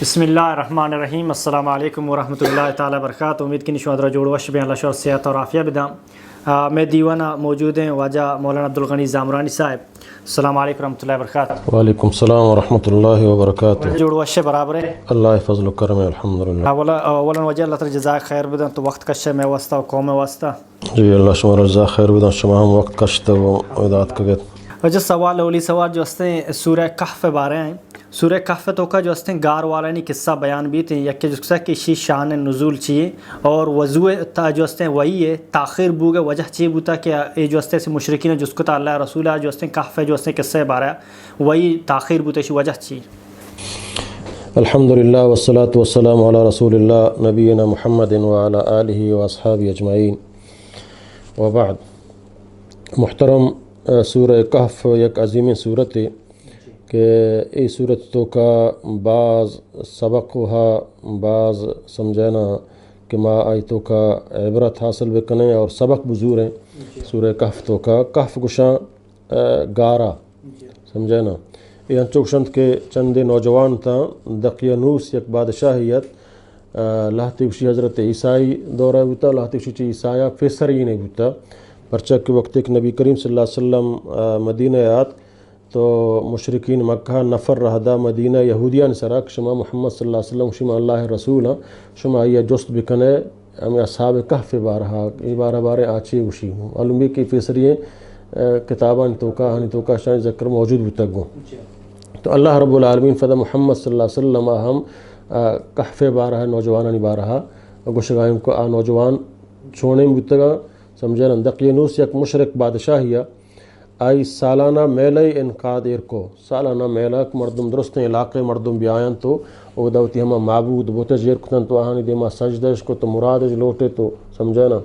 بسم اللہ الرحمن الرحیم. السلام علیکم ورحمۃ اللہ تعالیٰ وبرکاتہ. امید کی نشوادرہ جوڑ وش بے اللہ شور صحت اور عافیہ بدام. میں دیوانہ موجود ہیں واجہ مولانا عبد الغنی زامرانی صاحب. السلام علیکم ورحمۃ اللہ وبرکاتہ. وعلیکم السلام ورحمۃ اللہ وبرکاتہ. جوڑ وش برابر ہے اللہ فضل و کرم الحمدللہ. اولا وجہ اللہ تعالی جزاک خیر بدن تو وقت کشے میں واسطہ و قوم واسطہ. جی اللہ شمار جزاک خیر بدن شما ہم وقت کشتے و ادات کگت. وجہ سوال اولی سوال جو ہستے سورہ کہف بارے ہیں. سورہ کہف تو کا جو ہستے گار والانی قصہ بیان بھی تھے یک جو کہ شی شان نزول چیئے اور وضوء تا جو ہستے وہی ہے تاخیر بو گے وجہ چیئے بوتا کہ یہ جو ہستے سے مشرکین جس کو اللہ رسول جو ہستے کہف جو ہستے قصہ بارے وہی تاخیر بوتے شی وجہ چیئے. الحمدللہ والصلاة والسلام علی رسول اللہ نبینا محمد وعلی آلہ و اصحاب اجمعین وبعد. محترم سورہ کہف یک عظیم صورت ہے کہ ای صورت تو کا بعض سبق ہوا بعض سمجھنا کہ ما آئی تو کا عبرت حاصل بکنے اور سبق بزور ہیں. سورہ کہف تو کا کہف گشاں گارا سمجھنا یہ انچوکشند کے چند نوجوان تھا دقیانوس یک بادشاہیت لاہتی وشی حضرت عیسائی دورہ ہوتا لاہتی وشی عیسائیہ فیسری نہیں ہوتا پرچہ کے وقت ایک نبی کریم صلی اللہ علیہ وسلم مدینہ آت تو مشرکین مکہ نفر رہدا مدینہ یہودیان سراک شما محمد صلی اللہ علیہ وسلم شما اللہ رسول شما یہ جست بکنے ہمیں اصحاب کہف بارہا یہ بارہ آچے وشی ہوں علمی کی فیسری کتابان توکا شان ذکر موجود بتگوں. تو اللہ رب العالمین فدا محمد صلی اللہ علیہ وسلم ہم کہف بارہا نوجوانانی بارہا گوشگائم کو آ نوجوان چھوڑنے بتگا سمجھنا دقیانوس یک مشرک بادشاہیہ آئی سالانہ میلے انقاد کو سالانہ میلہ مردم درست علاقے مردم بھی آئیں تو او دوتی ہمیں معبود بوتے جیر کتن تو آہانی دیما سجدش کو تو مرادش لوٹے تو سمجھنا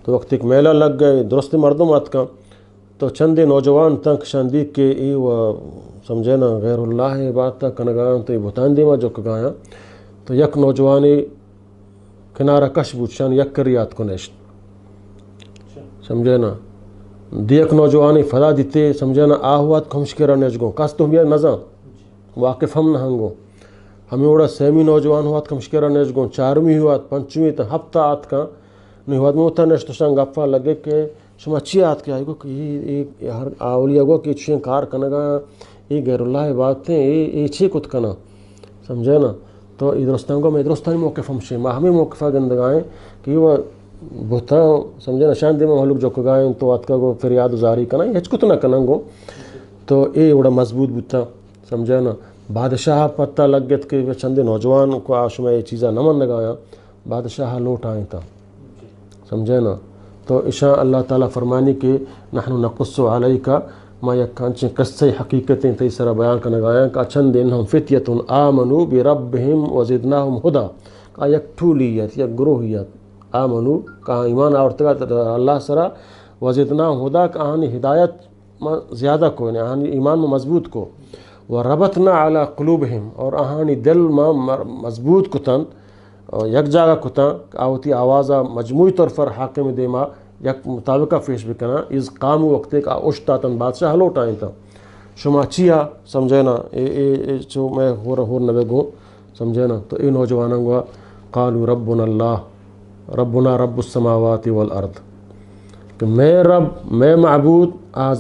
تو وقت ایک میلہ لگ گئے درست مردم آت کا تو چندے نوجوان تنک شاندیک کے ای و سمجھنا غیر اللہ بات تا کنگایاں تو ای بھتان دیما جو کگایاں تو یک نوجوانی کنارہ کش بوچھان یک کریات کو نیشت سمجھنا دیکھ نوجوانی فدا دیتے سمجھنا آہوات کھمشکرہ نیجگوں کاس تو ہم یہ نظام واقف ہم نہ ہنگوں ہمیں اوڑا سیمی نوجوان ہوات کھمشکرہ نیجگوں چارمی ہوات پنچمی تا ہفتہ آت کا نہیں ہوات موتا نیشتشان گفا لگے کہ شما چی آت کے آئے گو کہ یہ ہر آولیہ گو کہ چین کار کنگا یہ غیر اللہ بات ہیں یہ چی کت کنا سمجھنا تو یہ درستان گو میں درستانی موقف ہمشے ماہ ہمیں موقفہ گندگائیں کہ وہ بہتا سمجھنا شان دے میں محلوک جو کگائیں تو آت کا گو فریاد زاری کنا یہ ہچ کت نہ کننگو تو یہ بڑا مضبوط بہتا سمجھنا بادشاہ پتہ لگ گت کہ چندے نوجوان کو آش میں یہ چیزہ نمن لگایا بادشاہ لوٹ آئیں تھا سمجھنا تو اشاء اللہ تعالیٰ فرمانی کہ نحن نقص علیک ما یک کانچیں قصے حقیقتیں تیسرا بیان کا نگایا کہ چند انہم فتیت آمنوا بربہم وزدناہم ہدا کہ یک ٹھولیت یک گروہیت آمنو کہاں ایمان آورتگا اللہ سرا وزدناہم ہدا کہ آہانی ہدایت زیادہ کو یعنی آہانی ایمان میں مضبوط کو وربطنا علی قلوبہم اور آہانی دل میں مضبوط کتن یک جاگہ کتا آوتی آوازہ مجموعی طور پر حاکم دیما یک مطابقہ پیش بکنا از قام وقت ایک اشتا تن بادشاہ لوٹ آئیں تھا شما چیا سمجھنا چو میں ہور نبے گو سمجھنا تو اے نوجوانوں گوا قالوا ربنا اللہ ربنا رب السماوات والارض کہ میں رب میں معبود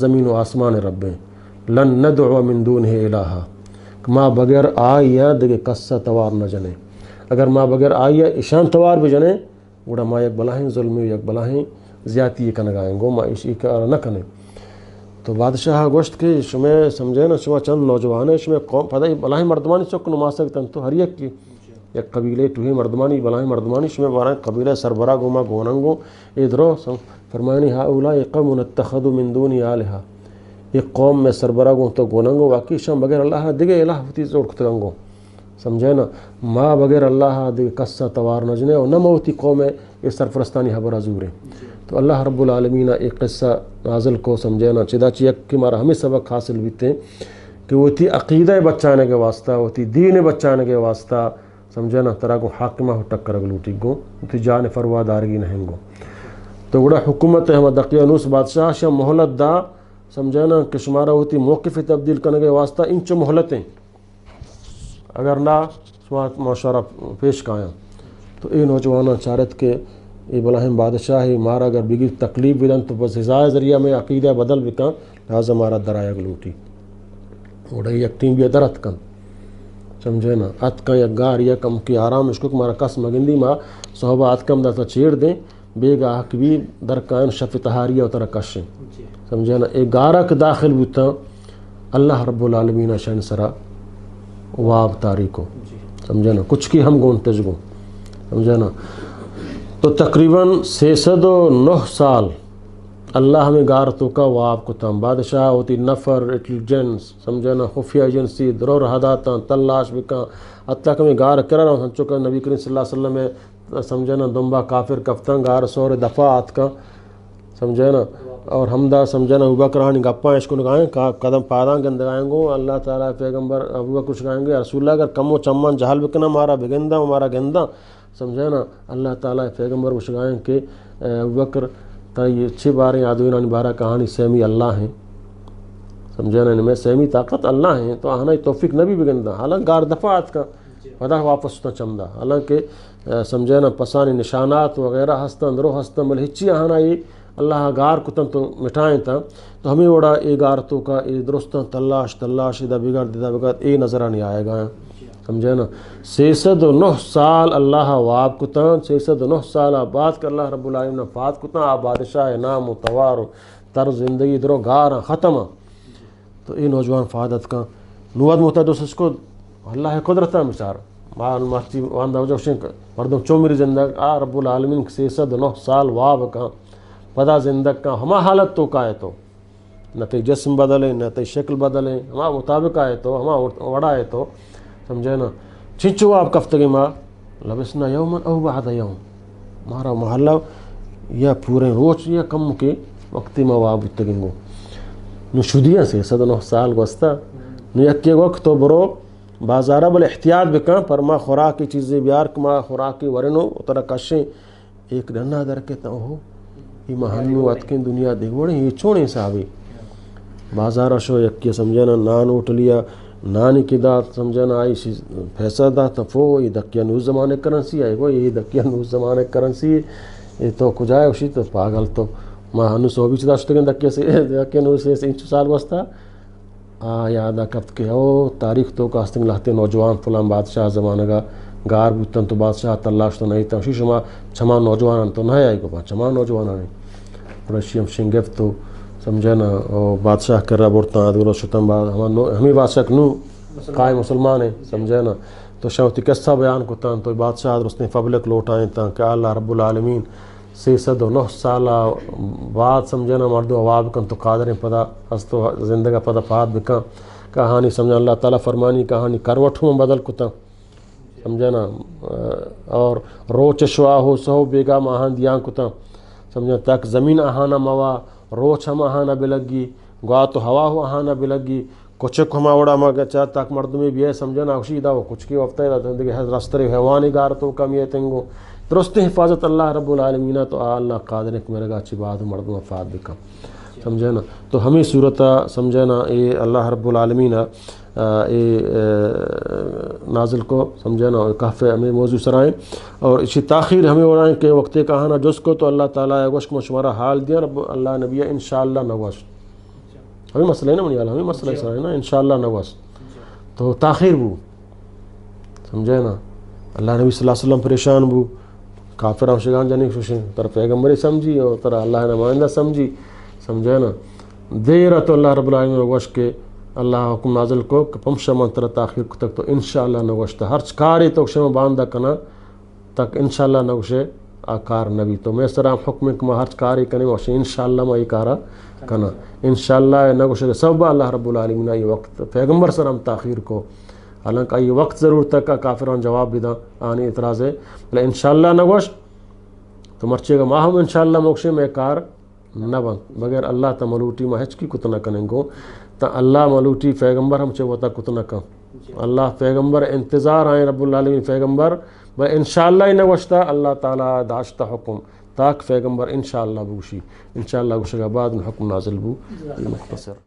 زمین و آسمان رب ہیں لن ندعو من دونہ الہا کہ ماں بغیر آئیا دیکھے قصہ توار نہ جنے اگر ماں بغیر آئیا اشان توار بھی جنے وڑا ماں یک بلاہیں ظلمی یک بلاہیں زیادتی کا نگائیں گو ماں اسی کا نہ کنے. تو بادشاہ گوشت کے شمیں سمجھے نا شما چند نوجوان ہیں شمیں قوم پتہ بلاہیں مردمانی چک نما سکتن تو ہر یک کی یک قبیلے ٹوہی مردمانی بلاہیں مردمانی شمیں بارہیں قبیلے سربراہ گوما گوننگو ادھرو فرمانی ہؤلاء قوم اتخذوا من دونی آلہہ یہ قوم میں سربراہ گو تو گوننگو واقعی شام بغیر اللہ دیگے الہ ہوتی زوڑ کتگنگو سمجھے نا ماں بغیر اللہ دیگے قصہ توار نجنے اور نہ موتی قوم ہے یہ سرپرستانی حبر حضور ہے. تو اللہ رب العالمین ایک قصہ نازل کو سمجھے نا چدا چیک کہ مارا ہمیں سبق حاصل بھی تھے کہ وہ تھی عقیدہ بچانے کے واسطہ وہ تھی دین بچانے کے واسطہ سمجھے نا ترا کو حاکمہ ہو ٹکر لوٹی گو تھی جان فروا دارگی نہیں گو. تو بڑا حکومت ہے ہم دقیانوس بادشاہ شاہ مہلت دا سمجھے نا کہ شمارا ہوتی موقف تبدیل کرنے کے واسطہ انچ مہلتیں اگر نہ مشورہ پیش کایا تو اے نوجوانہ چارت کے اے بلاہم بادشاہ مارا اگر بگی تکلیف بدن تو بس ہزائے ذریعہ میں عقیدہ بدل بکاں لہٰذا مارا درائے گلوٹی اوڑا یک ٹیم بھی درت کن سمجھے نا ات کا یک گار یا کم کی آرام اشکو کہ مارا کس مگندی ما صحبہ ات کم دا چیڑ دیں بے گا حق بھی در کائن شف تہاریہ و ترہ کشیں سمجھے نا ایک گارک داخل بوتا اللہ رب العالمین شہن سرا واب تاریکو سمجھے نا کچھ کی ہم گون تجگو سمجھے نا تو تقریباً 609 سال اللہ ہمیں گارتوں کا واب کو تم بادشاہ ہوتی نفر انٹیلیجنس سمجھے نا خفیہ ایجنسی درور حداتاں تلاش بکاں حتیٰ کہ میں گار کرا رہا ہوں چکا نبی کریم صلی اللہ علیہ وسلم میں سمجھے نا دنبا کافر کفتن گار سور دفعات کا سمجھے نا اور ہمدہ سمجھے نا ابو بکر رہانی گپاں اس کو نگائیں قدم پاداں گندگائیں گو اللہ تعالیٰ پیغمبر ابو بکر کچھ گائیں گے رسول اللہ اگر کم و چمان جہل بکنا مارا بگندہ مارا گندہ سمجھے نا اللہ تعالیٰ پیغمبر کچھ گائیں کہ ابو بکر تا یہ 6 باریں یادوینانی بارہ کہانی سیمی اللہ ہیں سمجھے نا ان میں سیمی طاقت اللہ ہیں تو آنا توفیق نبی بگندہ حالانکہ گار دفعات کا پدا واپس تا چمدہ حالانکہ سمجھے نا پسانی نشانات وغیرہ ہستن درو ہستن بل ہچی آنا یہ اللہ گار کتن تو مٹھائیں تا تو ہمیں وڑا اے گار تو کا اے درستان تلاش دا بگڑ اے نظرہ نہیں آئے گا سمجھے نا 609 سال اللہ واب کتن 609 سال آباد کر اللہ رب العالمین فات کتن آپ بادشاہ نام و توار تر زندگی درو گار ختم تو اے نوجوان فادت کا نواد محتدس اس کو اللہ قدرتا مچار مال مرتی واندہ وجہ شنک مردم چومیری زندگ رب العالمین 609 سال واب کا پدا زندگ کا ہما حالت تو کا ہے تو نہ تی جسم بدلے نہ تی شکل بدلے ہما مطابق آئے تو ہما وڑا ہے تو سمجھے نا چنچو آپ کفتگی ماں لبسنا یومن او بعد یوم مارا محلہ یا پورے روچ یا کم کے وقتی ماں واب اتگنگو نو شدیاں 609 سال گوستا نو یکی وقت تو برو بازارہ بل احتیاط بکاں پر ما خوراکی چیزیں بیار کما خوراکی ورنو اترا کشیں ایک ڈنہ در کے تا ہو یہ مہنو اتکیں دنیا دیکھوڑیں یہ چوڑیں صاحبی بازارہ شو یکی سمجھنا نان اوٹ لیا نانی کی دات سمجھنا آئی پیسہ دا تفو یہ دکیا نوز زمانے کرنسی آئی گو یہ دکیا نوز زمانے کرنسی یہ تو کجائے اسی تو پاگل تو مہنو سو بھی چدا شتگن دکیا نوز سے انچو سال بستا یادا کبت کے او تاریخ تو کاستنگ لہتے نوجوان فلان بادشاہ زمانہ گا گار بوتن تو بادشاہ تلاش تو نہیں تا اسی شما چھما نوجوانان تو نہیں آئی گو چھما نوجوانان رشیم شنگف تو سمجھے نا بادشاہ کر رہا بورتا دورو شتم بعد ہمیں بادشاہ نو قائم مسلمان ہیں سمجھے نا تو شاوتی قصہ بیان کو تان تو بادشاہ اس نے پبلک لوٹائیں تا کہ اللہ رب العالمین 609 سالہ بعد سمجھے نا مردو عواب کن تو قادریں پدا ہستو زندگا پدا فاد بکاں کہانی سمجھے اللہ تعالیٰ فرمانی کہانی کروٹوں میں بدل کتا سمجھے نا اور روچ شوا ہو سہو بیگا ماہان دیاں کتا سمجھے تک زمین آہانا موا روچ ہم آہانا بلگی گوا تو ہوا ہو آہانا بلگی کچھ ہما وڑا مگا چاہ تاک مردمی بھی ہے سمجھے نا اخشی دا کچھ کی وفتہ دا زندگی رستر حیوانی گار تو کم یہ تنگو درست حفاظت اللہ رب العالمین تو اللہ قادر ایک میرے گا اچھی بات مردم افاد بکا سمجھے نا تو ہمیں صورتہ سمجھے نا اے اللہ رب العالمین اے نازل کو سمجھے نا کہف ہمیں موضوع سرائیں اور اسی تاخیر ہمیں اڑائیں کہ وقت کہانا جس کو تو اللہ تعالیٰ گوشت مشورہ حال دیا رب اللہ نبی انشاءاللہ نواز ہمیں مسئلہ ہے نا منی ہمیں مسئلہ سرائیں نا انشاءاللہ نواز تو تاخیر بو سمجھے نا اللہ نبی صلی اللہ علیہ وسلم پریشان بو کافر ہم شگان جانی خوشیں تر پیغمبری سمجھی اور تر اللہ نمائندہ سمجھی سمجھے نا دیر تو اللہ رب العالمین وش کے اللہ حکم نازل کو کہ پمشہ منتر تاخیر تک تو انشاءاللہ نوشتا ہر کاری تو شما باندھا کنا تک انشاءاللہ نوشے آکار نبی تو میں سرام حکم کما ہر کاری کنی وشے انشاءاللہ ما یہ کارا کنا انشاءاللہ نوشے سب اللہ رب العالمین یہ وقت پیغمبر سرام تاخیر کو حالانکہ یہ وقت ضرور تک کا کافران جواب بھی دا آنی اعتراض ہے بلے انشاءاللہ نگوش تو مرچے گا ماہم انشاءاللہ موکشے میں کار نہ بند بغیر اللہ تا ملوٹی مہچ کی کتنا کنیں گو تا اللہ ملوٹی پیغمبر ہم چھے وطا کتنا کن اللہ پیغمبر انتظار آئیں رب العالمین پیغمبر بھائی انشاءاللہ ہی نگوشتا اللہ تعالیٰ داشتا حکم تاک پیغمبر انشاءاللہ بوشی انشاءاللہ گوشے گا بعد میں حکم نازل بو مختصر